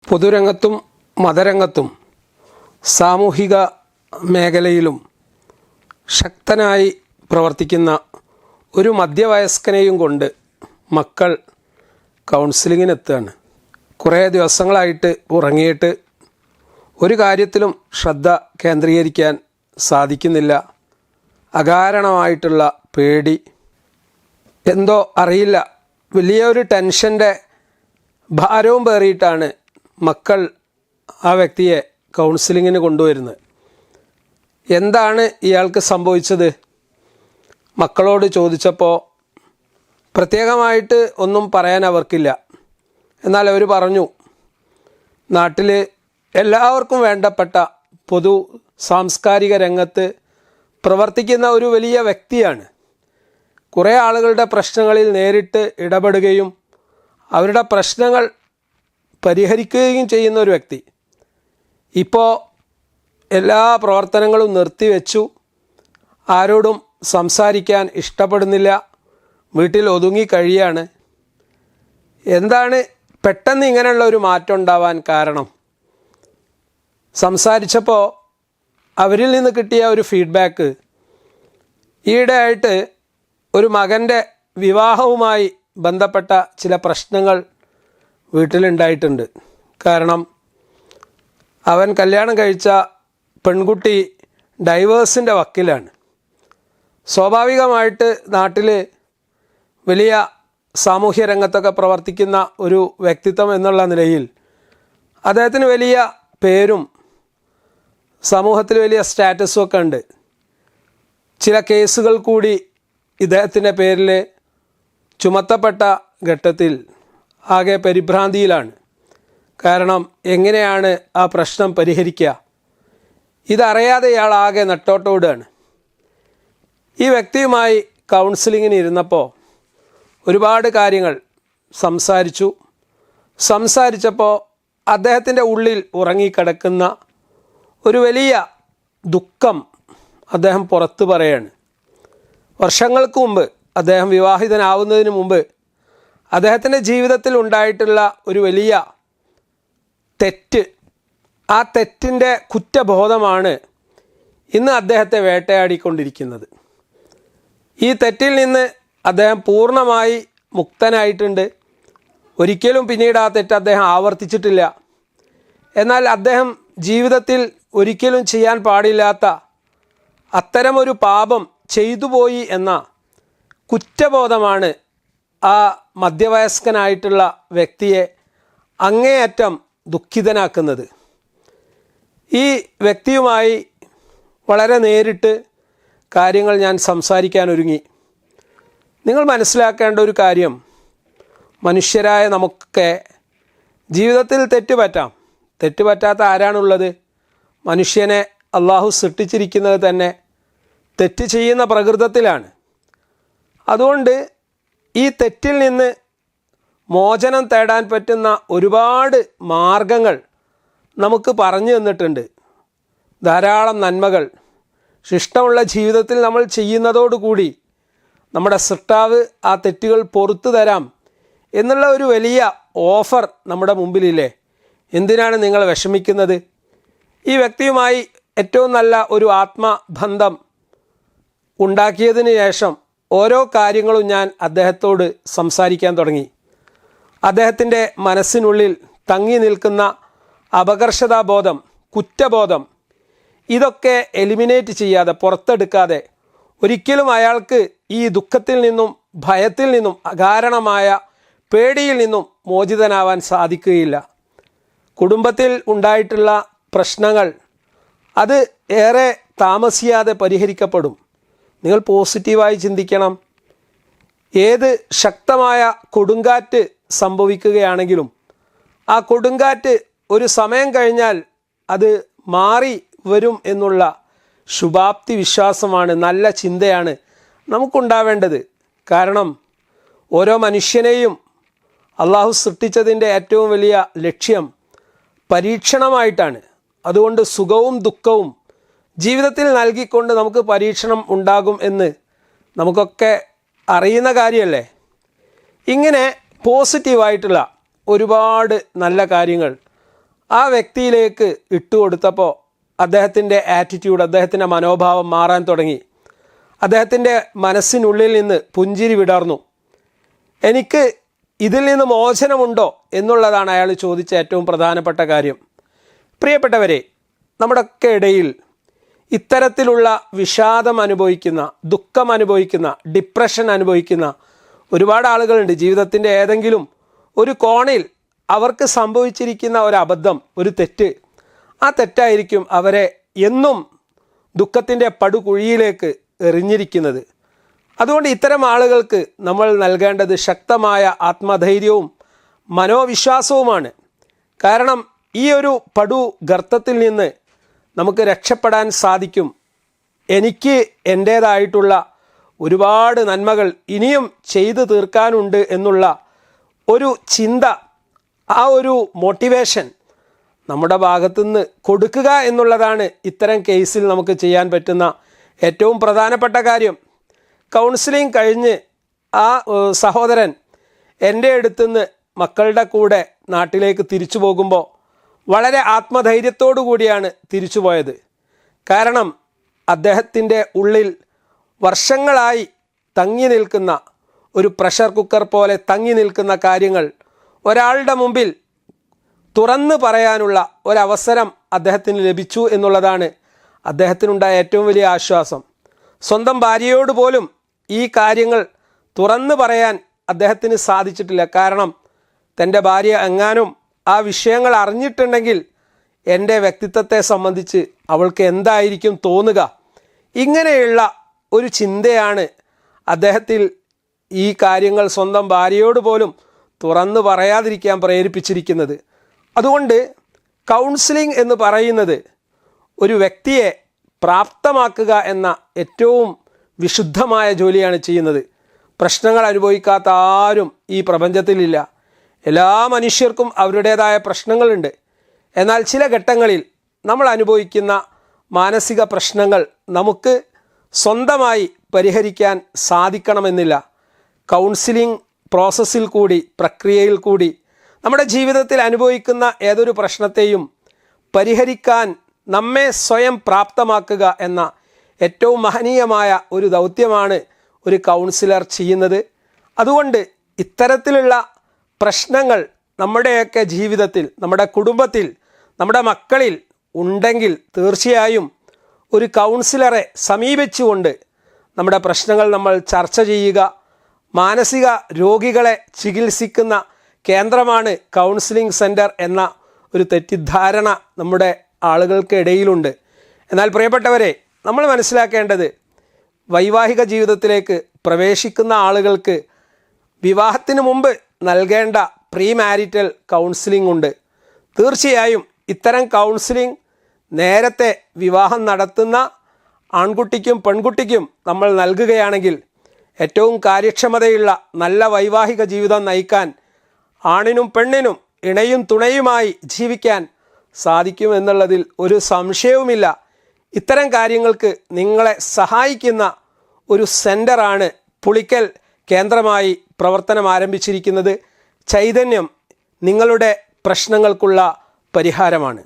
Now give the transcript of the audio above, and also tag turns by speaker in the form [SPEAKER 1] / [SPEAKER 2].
[SPEAKER 1] പൊതുരംഗത്തും മതരംഗത്തും സാമൂഹിക മേഖലയിലും ശക്തനായി പ്രവർത്തിക്കുന്ന ഒരു മധ്യവയസ്കനെയും കൊണ്ട് മക്കൾ കൗൺസിലിങ്ങിനെത്തുകയാണ്. കുറേ ദിവസങ്ങളായിട്ട് ഉറങ്ങിയിട്ട് ഒരു കാര്യത്തിലും ശ്രദ്ധ കേന്ദ്രീകരിക്കാൻ സാധിക്കുന്നില്ല. അകാരണമായിട്ടുള്ള പേടി, എന്തോ അറിയില്ല, വലിയൊരു ടെൻഷൻ്റെ ഭാരവും പേറിയിട്ടാണ് മക്കൾ ആ വ്യക്തിയെ കൗൺസിലിങ്ങിന് കൊണ്ടുവരുന്നത്. എന്താണ് ഇയാൾക്ക് സംഭവിച്ചത്? മക്കളോട് ചോദിച്ചപ്പോൾ പ്രത്യേകമായിട്ട് ഒന്നും പറയാൻ അവർക്കില്ല. എന്നാൽ അവർ പറഞ്ഞു, നാട്ടിൽ എല്ലാവർക്കും വേണ്ടപ്പെട്ട പൊതു സാംസ്കാരിക രംഗത്ത് പ്രവർത്തിക്കുന്ന ഒരു വലിയ വ്യക്തിയാണ്. കുറേ ആളുകളുടെ പ്രശ്നങ്ങളിൽ നേരിട്ട് ഇടപെടുകയും അവരുടെ പ്രശ്നങ്ങൾ പരിഹരിക്കുകയും ചെയ്യുന്ന ഒരു വ്യക്തി ഇപ്പോൾ എല്ലാ പ്രവർത്തനങ്ങളും നിർത്തിവെച്ചു. ആരോടും സംസാരിക്കാൻ ഇഷ്ടപ്പെടുന്നില്ല, വീട്ടിൽ ഒതുങ്ങി കഴിയാണ്. എന്താണ് പെട്ടെന്ന് ഇങ്ങനെയുള്ള ഒരു മാറ്റം ഉണ്ടാവാൻ കാരണം? സംസാരിച്ചപ്പോൾ അവരിൽ നിന്ന് കിട്ടിയ ഒരു ഫീഡ്ബാക്ക്, ഈയിടെയായിട്ട് ഒരു മകൻ്റെ വിവാഹവുമായി ബന്ധപ്പെട്ട ചില പ്രശ്നങ്ങൾ വീട്ടിലുണ്ടായിട്ടുണ്ട്. കാരണം അവൻ കല്യാണം കഴിച്ച പെൺകുട്ടി ഡൈവേഴ്സിൻ്റെ വക്കിലാണ്. സ്വാഭാവികമായിട്ട് നാട്ടിൽ വലിയ സാമൂഹ്യ രംഗത്തൊക്കെ പ്രവർത്തിക്കുന്ന ഒരു വ്യക്തിത്വം എന്നുള്ള നിലയിൽ അദ്ദേഹത്തിന് വലിയ പേരും സമൂഹത്തിൽ വലിയ സ്റ്റാറ്റസും ഒക്കെ ഉണ്ട്. ചില കേസുകൾ കൂടി ഇദ്ദേഹത്തിൻ്റെ പേരിൽ ചുമത്തപ്പെട്ട ഘട്ടത്തിൽ ആകെ പരിഭ്രാന്തിയിലാണ്. കാരണം എങ്ങനെയാണ് ആ പ്രശ്നം പരിഹരിക്കുക? ഇതറിയാതെ ഇയാൾ ആകെ നെട്ടോട്ടോടുകയാണ്. ഈ വ്യക്തിയുമായി കൗൺസിലിങ്ങിന് ഇരുന്നപ്പോൾ ഒരുപാട് കാര്യങ്ങൾ സംസാരിച്ചപ്പോൾ അദ്ദേഹത്തിൻ്റെ ഉള്ളിൽ ഉറങ്ങിക്കിടക്കുന്ന ഒരു വലിയ ദുഃഖം അദ്ദേഹം പുറത്തു പറയാണ്. വർഷങ്ങൾക്ക് മുമ്പ്, അദ്ദേഹം വിവാഹിതനാവുന്നതിന് മുമ്പ് അദ്ദേഹത്തിൻ്റെ ജീവിതത്തിൽ ഉണ്ടായിട്ടുള്ള ഒരു വലിയ തെറ്റ്, ആ തെറ്റിൻ്റെ കുറ്റബോധമാണ് ഇന്ന് അദ്ദേഹത്തെ വേട്ടയാടിക്കൊണ്ടിരിക്കുന്നത്. ഈ തെറ്റിൽ നിന്ന് അദ്ദേഹം പൂർണ്ണമായി മുക്തനായിട്ടുണ്ട്. ഒരിക്കലും പിന്നീട് ആ തെറ്റ് അദ്ദേഹം ആവർത്തിച്ചിട്ടില്ല. എന്നാൽ അദ്ദേഹം ജീവിതത്തിൽ ഒരിക്കലും ചെയ്യാൻ പാടില്ലാത്ത അത്തരമൊരു പാപം ചെയ്തുപോയി എന്ന കുറ്റബോധമാണ് ആ മധ്യവയസ്കനായിട്ടുള്ള വ്യക്തിയെ അങ്ങേയറ്റം ദുഃഖിതനാക്കുന്നത്. ഈ വ്യക്തിയുമായി വളരെ നേരിട്ട് കാര്യങ്ങൾ ഞാൻ സംസാരിക്കാനൊരുങ്ങി. നിങ്ങൾ മനസ്സിലാക്കേണ്ട ഒരു കാര്യം, മനുഷ്യരായ നമുക്കൊക്കെ ജീവിതത്തിൽ തെറ്റുപറ്റാത്ത ആരാണുള്ളത്? മനുഷ്യനെ അള്ളാഹു സൃഷ്ടിച്ചിരിക്കുന്നത് തന്നെ തെറ്റ് ചെയ്യുന്ന പ്രകൃതത്തിലാണ്. അതുകൊണ്ട് ഈ തെറ്റിൽ നിന്ന് മോചനം തേടാൻ പറ്റുന്ന ഒരുപാട് മാർഗങ്ങൾ നമുക്ക് പറഞ്ഞു തന്നിട്ടുണ്ട്. ധാരാളം നന്മകൾ ശിഷ്ടമുള്ള ജീവിതത്തിൽ നമ്മൾ ചെയ്യുന്നതോടുകൂടി നമ്മുടെ സൃഷ്ടാവ് ആ തെറ്റുകൾ പുറത്തു തരാം എന്നുള്ള ഒരു വലിയ ഓഫർ നമ്മുടെ മുമ്പിലില്ലേ? എന്തിനാണ് നിങ്ങൾ വിഷമിക്കുന്നത്? ഈ വ്യക്തിയുമായി ഏറ്റവും നല്ല ഒരു ആത്മബന്ധം ഉണ്ടാക്കിയതിന് ശേഷം ഓരോ കാര്യങ്ങളും ഞാൻ അദ്ദേഹത്തോട് സംസാരിക്കാൻ തുടങ്ങി. അദ്ദേഹത്തിൻ്റെ മനസ്സിനുള്ളിൽ തങ്ങി നിൽക്കുന്ന അപകർഷതാബോധം, കുറ്റബോധം, ഇതൊക്കെ എലിമിനേറ്റ് ചെയ്യാതെ, പുറത്തെടുക്കാതെ ഒരിക്കലും അയാൾക്ക് ഈ ദുഃഖത്തിൽ നിന്നും ഭയത്തിൽ നിന്നും അകാരണമായ പേടിയിൽ നിന്നും മോചിതനാവാൻ സാധിക്കുകയില്ല. കുടുംബത്തിൽ ഉണ്ടായിട്ടുള്ള പ്രശ്നങ്ങൾ അത് ഏറെ താമസിയാതെ പരിഹരിക്കപ്പെടും. നിങ്ങൾ പോസിറ്റീവായി ചിന്തിക്കണം. ഏത് ശക്തമായ കൊടുങ്കാറ്റ് സംഭവിക്കുകയാണെങ്കിലും ആ കൊടുങ്കാറ്റ് ഒരു സമയം കഴിഞ്ഞാൽ അത് മാറി വരും എന്നുള്ള ശുഭാപ്തി വിശ്വാസമാണ്, നല്ല ചിന്തയാണ് നമുക്കുണ്ടാവേണ്ടത്. കാരണം ഓരോ മനുഷ്യനെയും അള്ളാഹു സൃഷ്ടിച്ചതിൻ്റെ ഏറ്റവും വലിയ ലക്ഷ്യം പരീക്ഷണമായിട്ടാണ്. അതുകൊണ്ട് സുഖവും ദുഃഖവും ജീവിതത്തിൽ നൽകിക്കൊണ്ട് നമുക്ക് പരീക്ഷണം ഉണ്ടാകും എന്ന് നമുക്കൊക്കെ അറിയുന്ന കാര്യമല്ലേ? ഇങ്ങനെ പോസിറ്റീവായിട്ടുള്ള ഒരുപാട് നല്ല കാര്യങ്ങൾ ആ വ്യക്തിയിലേക്ക് ഇട്ടുകൊടുത്തപ്പോൾ അദ്ദേഹത്തിൻ്റെ ആറ്റിറ്റ്യൂഡ്, അദ്ദേഹത്തിൻ്റെ മനോഭാവം മാറാൻ തുടങ്ങി. അദ്ദേഹത്തിൻ്റെ മനസ്സിനുള്ളിൽ നിന്ന് പുഞ്ചിരി വിടർന്നു. എനിക്ക് ഇതിൽ നിന്ന് മോചനമുണ്ടോ എന്നുള്ളതാണ് അയാൾ ചോദിച്ച ഏറ്റവും പ്രധാനപ്പെട്ട കാര്യം. പ്രിയപ്പെട്ടവരെ, നമ്മുടെയൊക്കെ ഇടയിൽ ഇത്തരത്തിലുള്ള വിഷാദം അനുഭവിക്കുന്ന, ദുഃഖം അനുഭവിക്കുന്ന, ഡിപ്രഷൻ അനുഭവിക്കുന്ന ഒരുപാട് ആളുകളുണ്ട്. ജീവിതത്തിൻ്റെ ഏതെങ്കിലും ഒരു കോണിൽ അവർക്ക് സംഭവിച്ചിരിക്കുന്ന ഒരു അബദ്ധം, ഒരു തെറ്റ്, ആ തെറ്റായിരിക്കും അവരെ എന്നും ദുഃഖത്തിൻ്റെ പടുകുഴിയിലേക്ക് എറിഞ്ഞിരിക്കുന്നത്. അതുകൊണ്ട് ഇത്തരം ആളുകൾക്ക് നമ്മൾ നൽകേണ്ടത് ശക്തമായ ആത്മധൈര്യവും മനോവിശ്വാസവുമാണ്. കാരണം ഈ ഒരു പടുഗർത്തത്തിൽ നിന്ന് നമുക്ക് രക്ഷപ്പെടാൻ സാധിക്കും. എനിക്ക് എൻ്റേതായിട്ടുള്ള ഒരുപാട് നന്മകൾ ഇനിയും ചെയ്തു തീർക്കാനുണ്ട് എന്നുള്ള ഒരു ചിന്ത, ആ ഒരു മോട്ടിവേഷൻ നമ്മുടെ ഭാഗത്തുനിന്ന് കൊടുക്കുക എന്നുള്ളതാണ് ഇത്തരം കേസിൽ നമുക്ക് ചെയ്യാൻ പറ്റുന്ന ഏറ്റവും പ്രധാനപ്പെട്ട കാര്യം. കൗൺസിലിംഗ് കഴിഞ്ഞ് ആ സഹോദരൻ എൻ്റെ അടുത്തുനിന്ന് മക്കളുടെ കൂടെ നാട്ടിലേക്ക് തിരിച്ചു പോകുമ്പോൾ വളരെ ആത്മധൈര്യത്തോടു കൂടിയാണ് തിരിച്ചു പോയത്. കാരണം അദ്ദേഹത്തിൻ്റെ ഉള്ളിൽ വർഷങ്ങളായി തങ്ങി നിൽക്കുന്ന ഒരു പ്രഷർ കുക്കർ പോലെ തങ്ങി നിൽക്കുന്ന കാര്യങ്ങൾ ഒരാളുടെ മുമ്പിൽ തുറന്നു പറയാനുള്ള ഒരവസരം അദ്ദേഹത്തിന് ലഭിച്ചു എന്നുള്ളതാണ് അദ്ദേഹത്തിനുണ്ടായ ഏറ്റവും വലിയ ആശ്വാസം. സ്വന്തം ഭാര്യയോട് പോലും ഈ കാര്യങ്ങൾ തുറന്നു പറയാൻ അദ്ദേഹത്തിന് സാധിച്ചിട്ടില്ല. കാരണം തൻ്റെ ഭാര്യ എങ്ങാനും ആ വിഷയങ്ങൾ അറിഞ്ഞിട്ടുണ്ടെങ്കിൽ എൻ്റെ വ്യക്തിത്വത്തെ സംബന്ധിച്ച് അവൾക്ക് എന്തായിരിക്കും തോന്നുക, ഇങ്ങനെയുള്ള ഒരു ചിന്തയാണ് അദ്ദേഹത്തിൽ ഈ കാര്യങ്ങൾ സ്വന്തം ഭാര്യയോട് പോലും തുറന്നു പറയാതിരിക്കാൻ പ്രേരിപ്പിച്ചിരിക്കുന്നത്. അതുകൊണ്ട് കൗൺസിലിംഗ് എന്ന് പറയുന്നത് ഒരു വ്യക്തിയെ പ്രാപ്തമാക്കുക എന്ന ഏറ്റവും വിശുദ്ധമായ ജോലിയാണ് ചെയ്യുന്നത്. പ്രശ്നങ്ങൾ അനുഭവിക്കാത്ത ആരും ഈ പ്രപഞ്ചത്തിലില്ല. എല്ലാ മനുഷ്യർക്കും അവരുടേതായ പ്രശ്നങ്ങളുണ്ട്. എന്നാൽ ചില ഘട്ടങ്ങളിൽ നമ്മൾ അനുഭവിക്കുന്ന മാനസിക പ്രശ്നങ്ങൾ നമുക്ക് സ്വന്തമായി പരിഹരിക്കാൻ സാധിക്കണമെന്നില്ല. കൗൺസിലിംഗ് പ്രോസസ്സിൽ കൂടി, പ്രക്രിയയിൽ കൂടി നമ്മുടെ ജീവിതത്തിൽ അനുഭവിക്കുന്ന ഏതൊരു പ്രശ്നത്തെയും പരിഹരിക്കാൻ നമ്മെ സ്വയം പ്രാപ്തമാക്കുക എന്ന ഏറ്റവും മഹനീയമായ ഒരു ദൗത്യമാണ് ഒരു കൗൺസിലർ ചെയ്യുന്നത്. അതുകൊണ്ട് ഇത്തരത്തിലുള്ള പ്രശ്നങ്ങൾ നമ്മുടെയൊക്കെ ജീവിതത്തിൽ, നമ്മുടെ കുടുംബത്തിൽ, നമ്മുടെ മക്കളിൽ ഉണ്ടെങ്കിൽ തീർച്ചയായും ഒരു കൗൺസിലറെ സമീപിച്ചുകൊണ്ട് നമ്മുടെ പ്രശ്നങ്ങൾ നമ്മൾ ചർച്ച ചെയ്യുക. മാനസിക രോഗികളെ ചികിത്സിക്കുന്ന കേന്ദ്രമാണ് കൗൺസിലിംഗ് സെൻറ്റർ എന്ന ഒരു തെറ്റിദ്ധാരണ നമ്മുടെ ആളുകൾക്കിടയിലുണ്ട്. എന്നാൽ പ്രിയപ്പെട്ടവരെ, നമ്മൾ മനസ്സിലാക്കേണ്ടത് വൈവാഹിക ജീവിതത്തിലേക്ക് പ്രവേശിക്കുന്ന ആളുകൾക്ക് വിവാഹത്തിന് മുമ്പ് നൽകേണ്ട പ്രീ മാരിറ്റൽ കൗൺസിലിംഗ് ഉണ്ട്. തീർച്ചയായും ഇത്തരം കൗൺസിലിംഗ് നേരത്തെ വിവാഹം നടത്തുന്ന ആൺകുട്ടിക്കും പെൺകുട്ടിക്കും നമ്മൾ നൽകുകയാണെങ്കിൽ ഏറ്റവും കാര്യക്ഷമതയുള്ള നല്ല വൈവാഹിക ജീവിതം നയിക്കാൻ, ആണിനും പെണ്ണിനും ഇണയും തുണയുമായി ജീവിക്കാൻ സാധിക്കുമെന്നുള്ളതിൽ ഒരു സംശയവുമില്ല. ഇത്തരം കാര്യങ്ങൾക്ക് നിങ്ങളെ സഹായിക്കുന്ന ഒരു സെൻ്ററാണ് പുളിക്കൽ കേന്ദ്രമായി പ്രവർത്തനം ആരംഭിച്ചിരിക്കുന്നത്. ചൈതന്യം നിങ്ങളുടെ പ്രശ്നങ്ങൾക്കുള്ള പരിഹാരമാണ്.